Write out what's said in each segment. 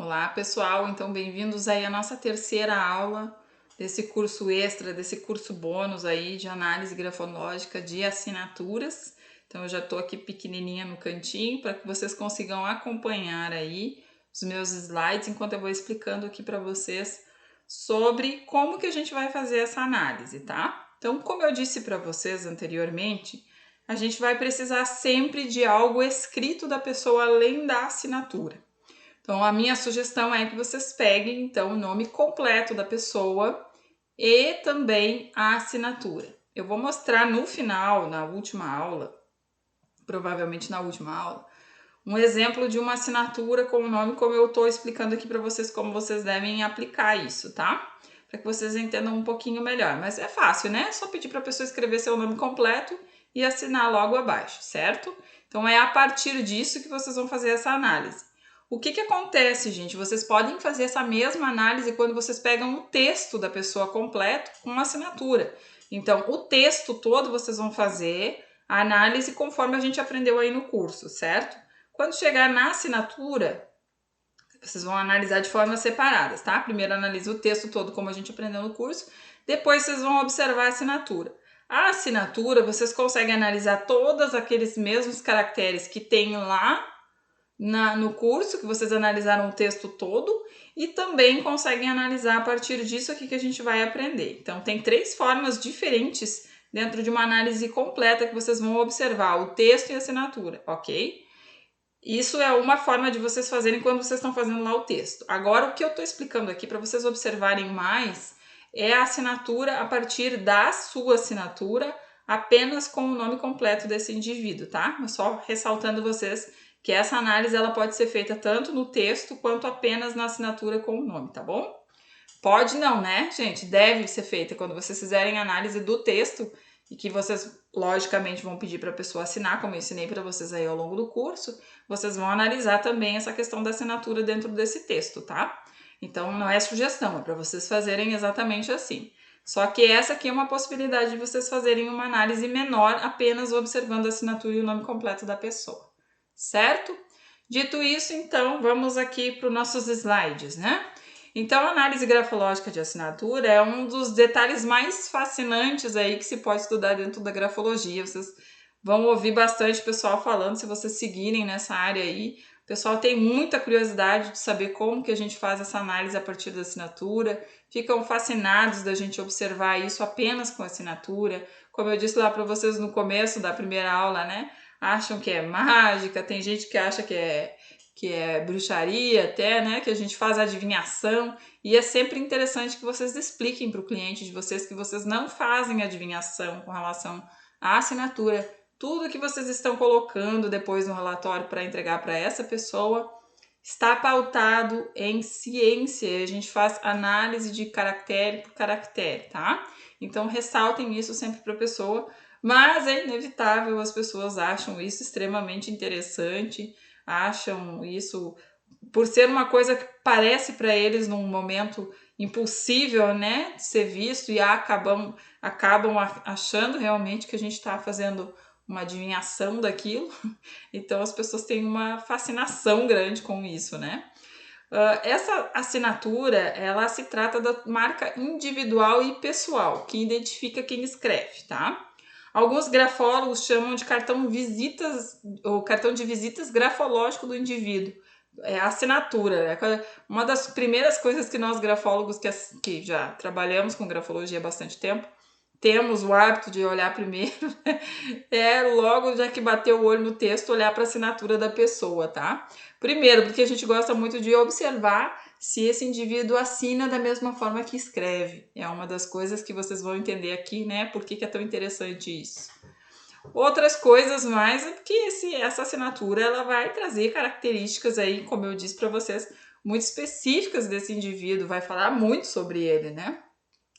Olá pessoal, então bem-vindos aí à nossa terceira aula desse curso extra, desse curso bônus aí de análise grafológica de assinaturas. Então eu já estou aqui pequenininha no cantinho para que vocês consigam acompanhar aí os meus slides enquanto eu vou explicando aqui para vocês sobre como que a gente vai fazer essa análise, tá? Então, como eu disse para vocês anteriormente, a gente vai precisar sempre de algo escrito da pessoa além da assinatura. Então, a minha sugestão é que vocês peguem, então, o nome completo da pessoa e também a assinatura. Eu vou mostrar no final, na última aula, provavelmente na última aula, um exemplo de uma assinatura com o nome, como eu estou explicando aqui para vocês, como vocês devem aplicar isso, tá? Para que vocês entendam um pouquinho melhor. Mas é fácil, né? É só pedir para a pessoa escrever seu nome completo e assinar logo abaixo, certo? Então, é a partir disso que vocês vão fazer essa análise. O que acontece, gente? Vocês podem fazer essa mesma análise quando vocês pegam o texto da pessoa completo com assinatura. Então, o texto todo vocês vão fazer a análise conforme a gente aprendeu aí no curso, certo? Quando chegar na assinatura, vocês vão analisar de formas separadas, tá? Primeiro analisa o texto todo, como a gente aprendeu no curso, depois vocês vão observar a assinatura. A assinatura, vocês conseguem analisar todos aqueles mesmos caracteres que tem lá no curso, que vocês analisaram o texto todo, e também conseguem analisar a partir disso aqui que a gente vai aprender. Então, tem 3 formas diferentes dentro de uma análise completa que vocês vão observar, o texto e a assinatura, ok? Isso é uma forma de vocês fazerem quando vocês estão fazendo lá o texto. Agora, o que eu estou explicando aqui para vocês observarem mais é a assinatura a partir da sua assinatura, apenas com o nome completo desse indivíduo, tá? Mas só ressaltando vocês que essa análise ela pode ser feita tanto no texto quanto apenas na assinatura com o nome, tá bom? Pode não, né, gente? Deve ser feita quando vocês fizerem análise do texto e que vocês, logicamente, vão pedir para a pessoa assinar, como eu ensinei para vocês aí ao longo do curso, vocês vão analisar também essa questão da assinatura dentro desse texto, tá? Então, não é sugestão, é para vocês fazerem exatamente assim. Só que essa aqui é uma possibilidade de vocês fazerem uma análise menor, apenas observando a assinatura e o nome completo da pessoa, certo? Dito isso, então, vamos aqui para os nossos slides, né? Então, a análise grafológica de assinatura é um dos detalhes mais fascinantes aí que se pode estudar dentro da grafologia. Vocês vão ouvir bastante pessoal falando, se vocês seguirem nessa área aí. O pessoal tem muita curiosidade de saber como que a gente faz essa análise a partir da assinatura. Ficam fascinados da gente observar isso apenas com a assinatura. Como eu disse lá para vocês no começo da primeira aula, né? Acham que é mágica, tem gente que acha que é bruxaria até, né? Que a gente faz adivinhação. E é sempre interessante que vocês expliquem para o cliente de vocês que vocês não fazem adivinhação com relação à assinatura. Tudo que vocês estão colocando depois no relatório para entregar para essa pessoa está pautado em ciência. A gente faz análise de caractere por caractere, tá? Então ressaltem isso sempre para a pessoa. Mas é inevitável, as pessoas acham isso extremamente interessante, acham isso, por ser uma coisa que parece para eles num momento impossível, né, de ser visto, e acabam achando realmente que a gente está fazendo uma adivinhação daquilo. Então as pessoas têm uma fascinação grande com isso, né? Essa assinatura, ela se trata da marca individual e pessoal, que identifica quem escreve, tá? Alguns grafólogos chamam de cartão visitas, ou cartão de visitas grafológico do indivíduo. É a assinatura. É uma das primeiras coisas que nós grafólogos que já trabalhamos com grafologia há bastante tempo, temos o hábito de olhar primeiro, é logo já que bater o olho no texto, olhar para a assinatura da pessoa, tá? Primeiro, porque a gente gosta muito de observar se esse indivíduo assina da mesma forma que escreve. É uma das coisas que vocês vão entender aqui, né? Por que é tão interessante isso. Outras coisas mais é porque essa assinatura ela vai trazer características aí, como eu disse para vocês, muito específicas desse indivíduo, vai falar muito sobre ele, né?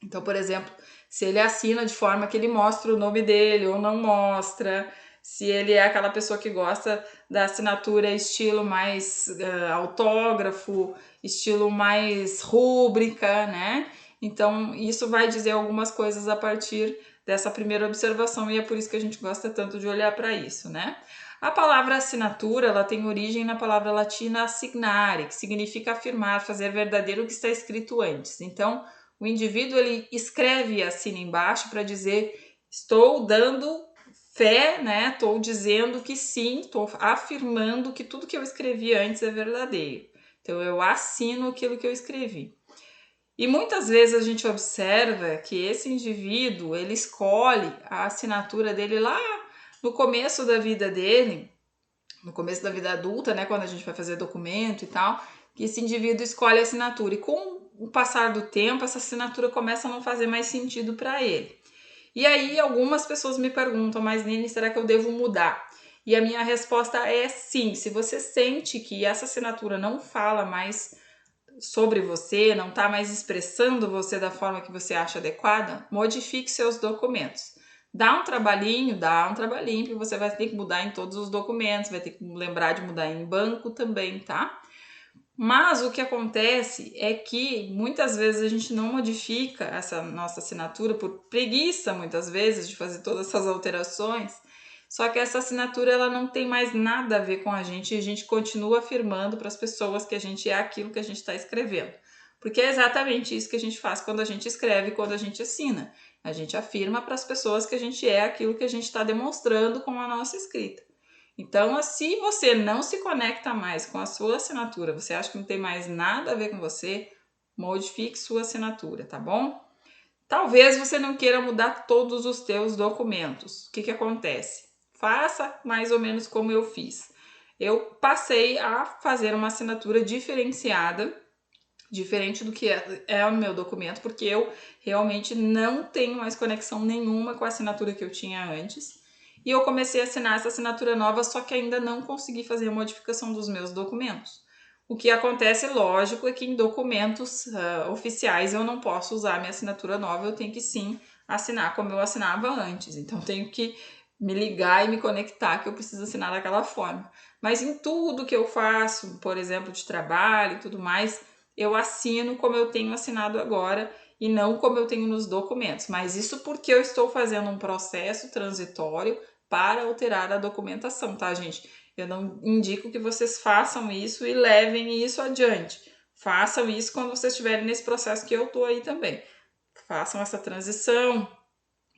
Então, por exemplo, se ele assina de forma que ele mostra o nome dele ou não mostra, se ele é aquela pessoa que gosta da assinatura estilo mais autógrafo, estilo mais rúbrica, né? Então, isso vai dizer algumas coisas a partir dessa primeira observação e é por isso que a gente gosta tanto de olhar para isso, né? A palavra assinatura, ela tem origem na palavra latina assignare, que significa afirmar, fazer verdadeiro o que está escrito antes. Então, o indivíduo ele escreve e assina embaixo para dizer: estou dando fé, né? Estou dizendo que sim, estou afirmando que tudo que eu escrevi antes é verdadeiro. Então, eu assino aquilo que eu escrevi. E muitas vezes a gente observa que esse indivíduo, ele escolhe a assinatura dele lá no começo da vida dele, no começo da vida adulta, né, quando a gente vai fazer documento e tal, que esse indivíduo escolhe a assinatura. E com o passar do tempo, essa assinatura começa a não fazer mais sentido para ele. E aí algumas pessoas me perguntam, mas Nini, será que eu devo mudar? E a minha resposta é sim. Se você sente que essa assinatura não fala mais sobre você, não está mais expressando você da forma que você acha adequada, modifique seus documentos. Dá um trabalhinho, porque você vai ter que mudar em todos os documentos, vai ter que lembrar de mudar em banco também, tá? Mas o que acontece é que muitas vezes a gente não modifica essa nossa assinatura por preguiça, muitas vezes, de fazer todas essas alterações. Só que essa assinatura ela não tem mais nada a ver com a gente e a gente continua afirmando para as pessoas que a gente é aquilo que a gente está escrevendo. Porque é exatamente isso que a gente faz quando a gente escreve, quando a gente assina. A gente afirma para as pessoas que a gente é aquilo que a gente está demonstrando com a nossa escrita. Então, se você não se conecta mais com a sua assinatura, você acha que não tem mais nada a ver com você, modifique sua assinatura, tá bom? Talvez você não queira mudar todos os teus documentos. O que acontece? Faça mais ou menos como eu fiz. Eu passei a fazer uma assinatura diferenciada, diferente do que é o meu documento, porque eu realmente não tenho mais conexão nenhuma com a assinatura que eu tinha antes. E eu comecei a assinar essa assinatura nova, só que ainda não consegui fazer a modificação dos meus documentos. O que acontece, lógico, é que em documentos oficiais eu não posso usar minha assinatura nova, eu tenho que sim assinar como eu assinava antes. Então tenho que me ligar e me conectar que eu preciso assinar daquela forma. Mas em tudo que eu faço, por exemplo, de trabalho e tudo mais, eu assino como eu tenho assinado agora e não como eu tenho nos documentos. Mas isso porque eu estou fazendo um processo transitório para alterar a documentação, tá, gente? Eu não indico que vocês façam isso e levem isso adiante. Façam isso quando vocês estiverem nesse processo que eu tô aí também. Façam essa transição,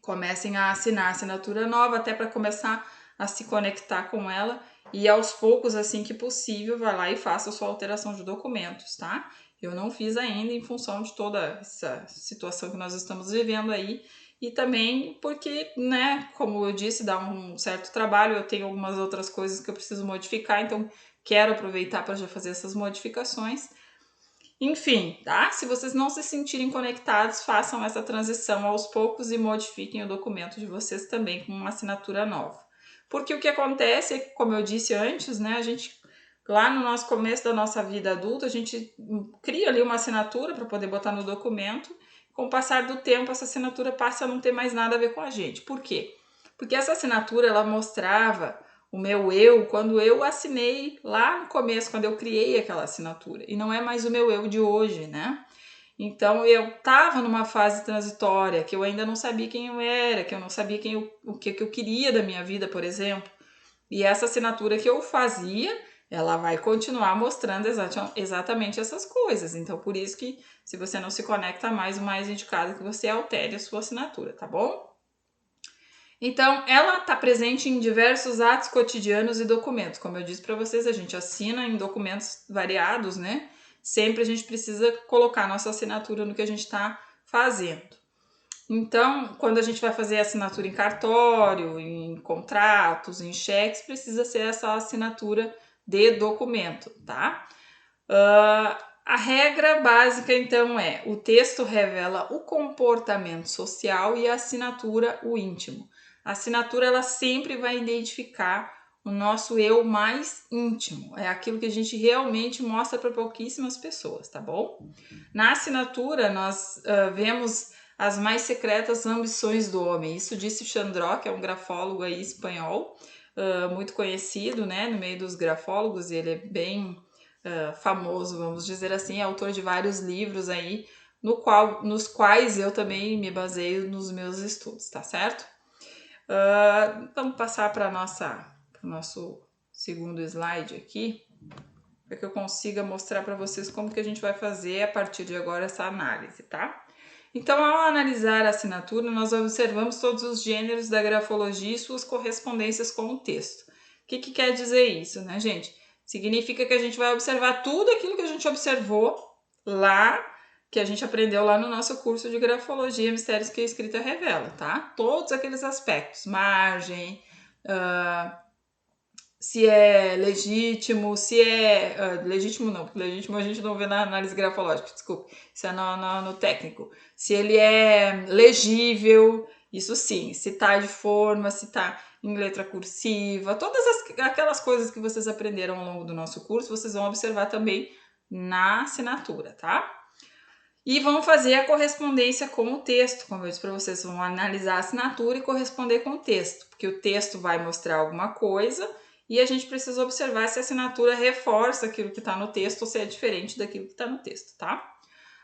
comecem a assinar a assinatura nova até para começar a se conectar com ela e aos poucos, assim que possível, vá lá e faça a sua alteração de documentos, tá? Eu não fiz ainda em função de toda essa situação que nós estamos vivendo aí e também porque, né, como eu disse, dá um certo trabalho, eu tenho algumas outras coisas que eu preciso modificar, então quero aproveitar para já fazer essas modificações. Enfim, tá? Se vocês não se sentirem conectados, façam essa transição aos poucos e modifiquem o documento de vocês também com uma assinatura nova. Porque o que acontece é que, como eu disse antes, né, a gente lá no nosso começo da nossa vida adulta, a gente cria ali uma assinatura para poder botar no documento. Com o passar do tempo, essa assinatura passa a não ter mais nada a ver com a gente. Por quê? Porque essa assinatura ela mostrava o meu eu quando eu assinei lá no começo, quando eu criei aquela assinatura. E não é mais o meu eu de hoje, né? Então eu estava numa fase transitória que eu ainda não sabia quem eu era, que eu não sabia o que eu queria da minha vida, por exemplo. E essa assinatura que eu fazia, ela vai continuar mostrando exatamente essas coisas. Então, por isso que se você não se conecta mais, o mais indicado é que você altere a sua assinatura, tá bom? Então, ela está presente em diversos atos cotidianos e documentos. Como eu disse para vocês, a gente assina em documentos variados, né? Sempre a gente precisa colocar nossa assinatura no que a gente está fazendo. Então, quando a gente vai fazer assinatura em cartório, em contratos, em cheques, precisa ser essa assinatura de documento, tá? A regra básica, então, é: o texto revela o comportamento social e a assinatura o íntimo. A assinatura, ela sempre vai identificar o nosso eu mais íntimo. É aquilo que a gente realmente mostra para pouquíssimas pessoas, tá bom? Na assinatura, nós vemos as mais secretas ambições do homem. Isso disse Chandró, que é um grafólogo aí espanhol, muito conhecido, né, no meio dos grafólogos, e ele é bem famoso, vamos dizer assim, é autor de vários livros aí, nos quais eu também me baseio nos meus estudos, tá certo? Vamos passar para para o nosso segundo slide aqui, para que eu consiga mostrar para vocês como que a gente vai fazer a partir de agora essa análise, tá? Então, ao analisar a assinatura, nós observamos todos os gêneros da grafologia e suas correspondências com o texto. O que quer dizer isso, né, gente? Significa que a gente vai observar tudo aquilo que a gente observou lá, que a gente aprendeu lá no nosso curso de grafologia, mistérios que a escrita revela, tá? Todos aqueles aspectos, margem, se é legítimo, se é... legítimo não, porque legítimo a gente não vê na análise grafológica, desculpe, isso é no técnico. Se ele é legível, isso sim, se tá de forma, se tá em letra cursiva, todas aquelas coisas que vocês aprenderam ao longo do nosso curso, vocês vão observar também na assinatura, tá? E vão fazer a correspondência com o texto, como eu disse para vocês, vão analisar a assinatura e corresponder com o texto, porque o texto vai mostrar alguma coisa e a gente precisa observar se a assinatura reforça aquilo que está no texto ou se é diferente daquilo que está no texto, tá?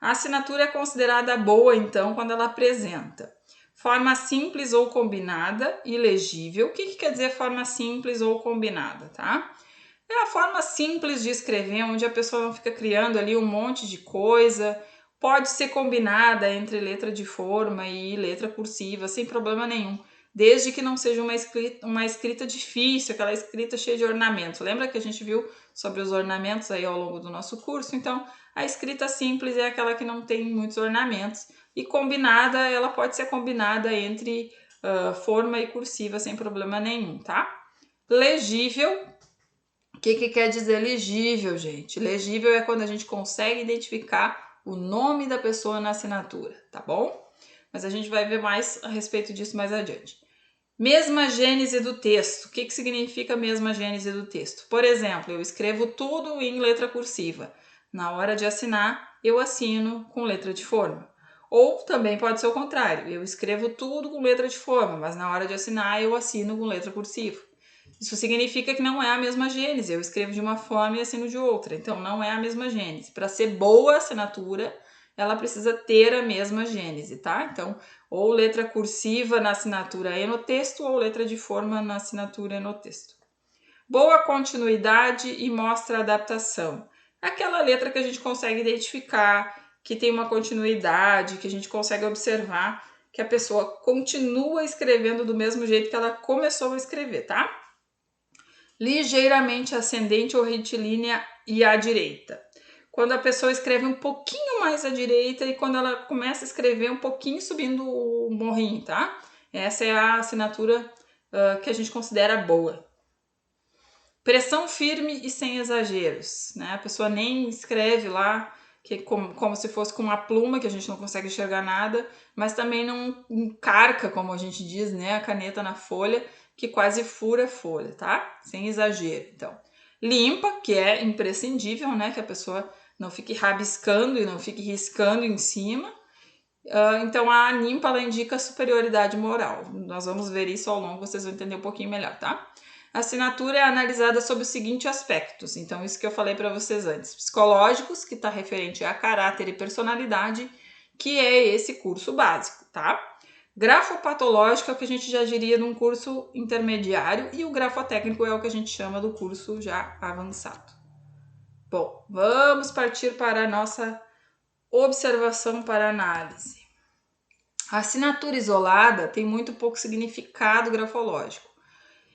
A assinatura é considerada boa, então, quando ela apresenta forma simples ou combinada e legível. O que quer dizer forma simples ou combinada, tá? É a forma simples de escrever, onde a pessoa não fica criando ali um monte de coisa. Pode ser combinada entre letra de forma e letra cursiva, sem problema nenhum, desde que não seja uma escrita difícil, aquela escrita cheia de ornamentos. Lembra que a gente viu sobre os ornamentos aí ao longo do nosso curso? Então, a escrita simples é aquela que não tem muitos ornamentos, e combinada, ela pode ser combinada entre forma e cursiva, sem problema nenhum, tá? Legível. O que quer dizer legível, gente? Legível é quando a gente consegue identificar o nome da pessoa na assinatura, tá bom? Mas a gente vai ver mais a respeito disso mais adiante. Mesma gênese do texto. O que significa mesma gênese do texto? Por exemplo, eu escrevo tudo em letra cursiva. Na hora de assinar, eu assino com letra de forma. Ou também pode ser o contrário. Eu escrevo tudo com letra de forma, mas na hora de assinar, eu assino com letra cursiva. Isso significa que não é a mesma gênese. Eu escrevo de uma forma e assino de outra. Então, não é a mesma gênese. Para ser boa a assinatura, ela precisa ter a mesma gênese, tá? Então, ou letra cursiva na assinatura e no texto, ou letra de forma na assinatura e no texto. Boa continuidade e mostra adaptação. Aquela letra que a gente consegue identificar, que tem uma continuidade, que a gente consegue observar que a pessoa continua escrevendo do mesmo jeito que ela começou a escrever, tá? Ligeiramente ascendente ou retilínea e à direita. Quando a pessoa escreve um pouquinho mais à direita e quando ela começa a escrever um pouquinho subindo o morrinho, tá? Essa é a assinatura que a gente considera boa. Pressão firme e sem exageros, né? A pessoa nem escreve lá que como se fosse com uma pluma, que a gente não consegue enxergar nada, mas também não encarca, como a gente diz, né? A caneta na folha, que quase fura a folha, tá? Sem exagero, então. Limpa, que é imprescindível, né? Que a pessoa não fique rabiscando e não fique riscando em cima. Então, a limpa, ela indica superioridade moral. Nós vamos ver isso ao longo, vocês vão entender um pouquinho melhor, tá? A assinatura é analisada sob os seguintes aspectos. Então, isso que eu falei para vocês antes. Psicológicos, que está referente a caráter e personalidade, que é esse curso básico, tá? Grafopatológico é o que a gente já diria num curso intermediário e o grafotécnico é o que a gente chama do curso já avançado. Bom, vamos partir para a nossa observação para análise. A assinatura isolada tem muito pouco significado grafológico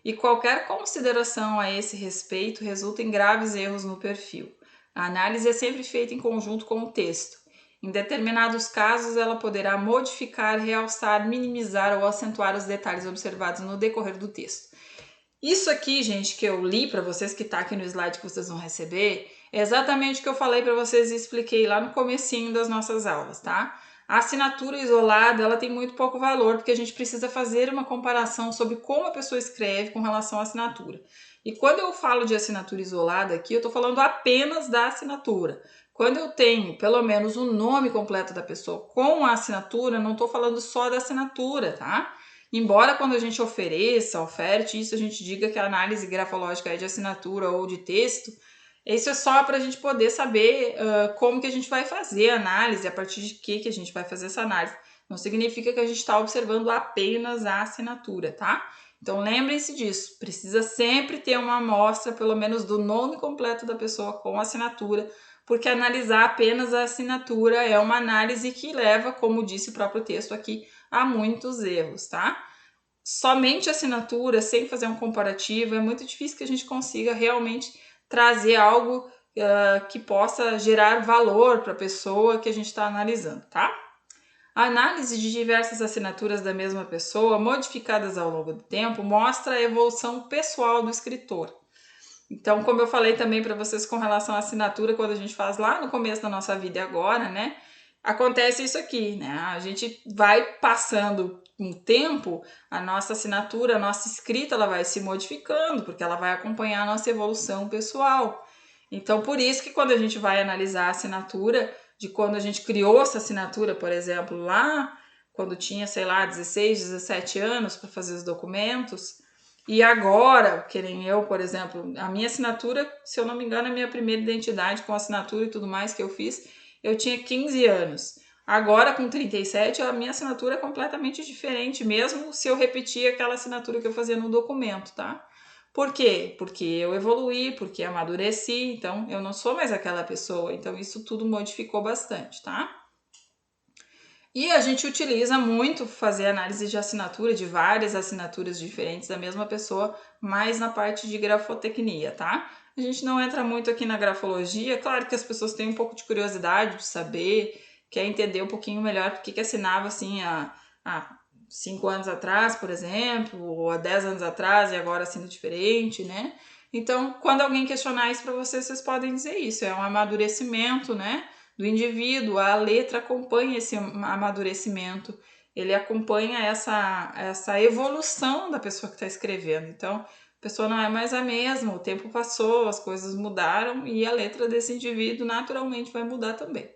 e qualquer consideração a esse respeito resulta em graves erros no perfil. A análise é sempre feita em conjunto com o texto. Em determinados casos, ela poderá modificar, realçar, minimizar ou acentuar os detalhes observados no decorrer do texto. Isso aqui, gente, que eu li para vocês, que está aqui no slide que vocês vão receber, é exatamente o que eu falei para vocês e expliquei lá no comecinho das nossas aulas, tá? A assinatura isolada, ela tem muito pouco valor, porque a gente precisa fazer uma comparação sobre como a pessoa escreve com relação à assinatura. E quando eu falo de assinatura isolada aqui, eu estou falando apenas da assinatura. Quando eu tenho pelo menos o nome completo da pessoa com a assinatura, não estou falando só da assinatura, tá? Embora quando a gente oferte isso, a gente diga que a análise grafológica é de assinatura ou de texto, isso é só para a gente poder saber como que a gente vai fazer a análise, a partir de que a gente vai fazer essa análise. Não significa que a gente está observando apenas a assinatura, tá? Então, lembrem-se disso, precisa sempre ter uma amostra, pelo menos do nome completo da pessoa com assinatura, porque analisar apenas a assinatura é uma análise que leva, como disse o próprio texto aqui, a muitos erros, tá? Somente assinatura, sem fazer um comparativo, é muito difícil que a gente consiga realmente trazer algo que possa gerar valor para a pessoa que a gente está analisando, tá? A análise de diversas assinaturas da mesma pessoa, modificadas ao longo do tempo, mostra a evolução pessoal do escritor. Então, como eu falei também para vocês com relação à assinatura, quando a gente faz lá no começo da nossa vida e agora, né? Acontece isso aqui, né? A gente vai passando um tempo, a nossa assinatura, a nossa escrita, ela vai se modificando, porque ela vai acompanhar a nossa evolução pessoal. Então, por isso que quando a gente vai analisar a assinatura, de quando a gente criou essa assinatura, por exemplo, lá quando tinha, sei lá, 16, 17 anos para fazer os documentos, e agora, que nem eu, por exemplo, a minha assinatura, se eu não me engano, a minha primeira identidade com assinatura e tudo mais que eu fiz, eu tinha 15 anos. Agora, com 37, a minha assinatura é completamente diferente, mesmo se eu repetir aquela assinatura que eu fazia no documento, tá? Por quê? Porque eu evoluí, porque amadureci, então eu não sou mais aquela pessoa. Então isso tudo modificou bastante, tá? E a gente utiliza muito fazer análise de assinatura, de várias assinaturas diferentes da mesma pessoa, mais na parte de grafotecnia, tá? A gente não entra muito aqui na grafologia, claro que as pessoas têm um pouco de curiosidade de saber, quer entender um pouquinho melhor por que assinava assim há 5 anos atrás, por exemplo, ou há 10 anos atrás e agora assina diferente, né? Então, quando alguém questionar isso para vocês, vocês podem dizer isso, é um amadurecimento, né? Do indivíduo, a letra acompanha esse amadurecimento, ele acompanha essa evolução da pessoa que está escrevendo. Então, a pessoa não é mais a mesma, o tempo passou, as coisas mudaram e a letra desse indivíduo naturalmente vai mudar também.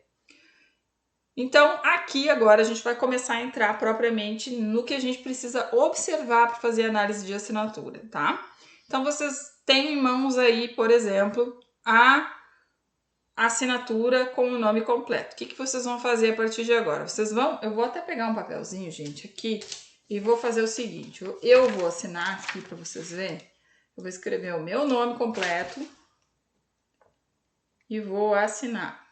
Então, aqui agora a gente vai começar a entrar propriamente no que a gente precisa observar para fazer análise de assinatura, tá? Então, vocês têm em mãos aí, por exemplo, a assinatura com o nome completo. O que vocês vão fazer a partir de agora? Eu vou até pegar um papelzinho, gente, aqui, e vou fazer o seguinte, eu vou assinar aqui para vocês verem. Eu vou escrever o meu nome completo e vou assinar.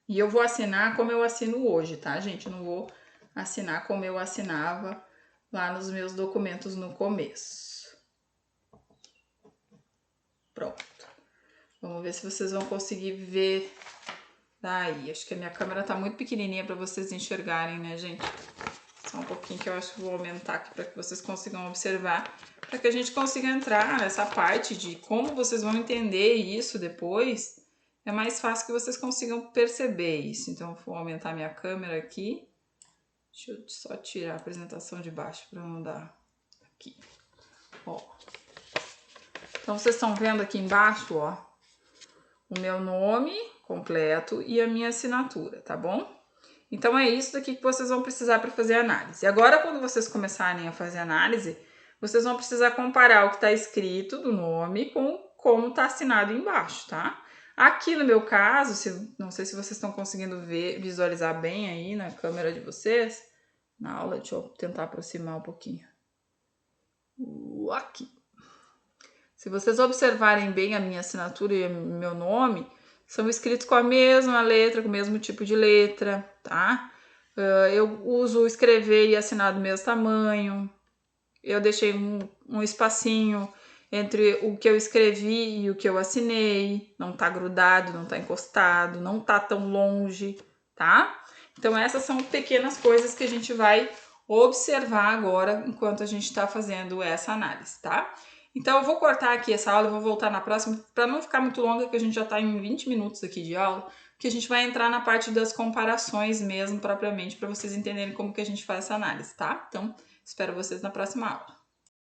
E eu vou assinar como eu assino hoje, tá, gente? Eu não vou assinar como eu assinava lá nos meus documentos no começo. Pronto. Vamos ver se vocês vão conseguir ver daí. Acho que a minha câmera tá muito pequenininha para vocês enxergarem, né, gente? Só um pouquinho que eu acho que vou aumentar aqui para que vocês consigam observar, para que a gente consiga entrar nessa parte de como vocês vão entender isso depois. É mais fácil que vocês consigam perceber isso. Então, vou aumentar minha câmera aqui. Deixa eu só tirar a apresentação de baixo para não dar aqui. Ó. Então, vocês estão vendo aqui embaixo, ó, o meu nome completo e a minha assinatura, tá bom? Então, é isso daqui que vocês vão precisar para fazer a análise. Agora, quando vocês começarem a fazer a análise, vocês vão precisar comparar o que está escrito do nome com como está assinado embaixo, tá? Aqui no meu caso, não sei se vocês estão conseguindo visualizar bem aí na câmera de vocês, na aula, deixa eu tentar aproximar um pouquinho. Aqui. Se vocês observarem bem a minha assinatura e o meu nome, são escritos com a mesma letra, com o mesmo tipo de letra, tá? Eu uso escrever e assinar do mesmo tamanho. Eu deixei um espacinho entre o que eu escrevi e o que eu assinei. Não tá grudado, não tá encostado, não tá tão longe, tá? Então, essas são pequenas coisas que a gente vai observar agora enquanto a gente tá fazendo essa análise, tá? Então, eu vou cortar aqui essa aula e vou voltar na próxima, para não ficar muito longa, que a gente já tá em 20 minutos aqui de aula, que a gente vai entrar na parte das comparações mesmo, propriamente, para vocês entenderem como que a gente faz essa análise, tá? Então, espero vocês na próxima aula.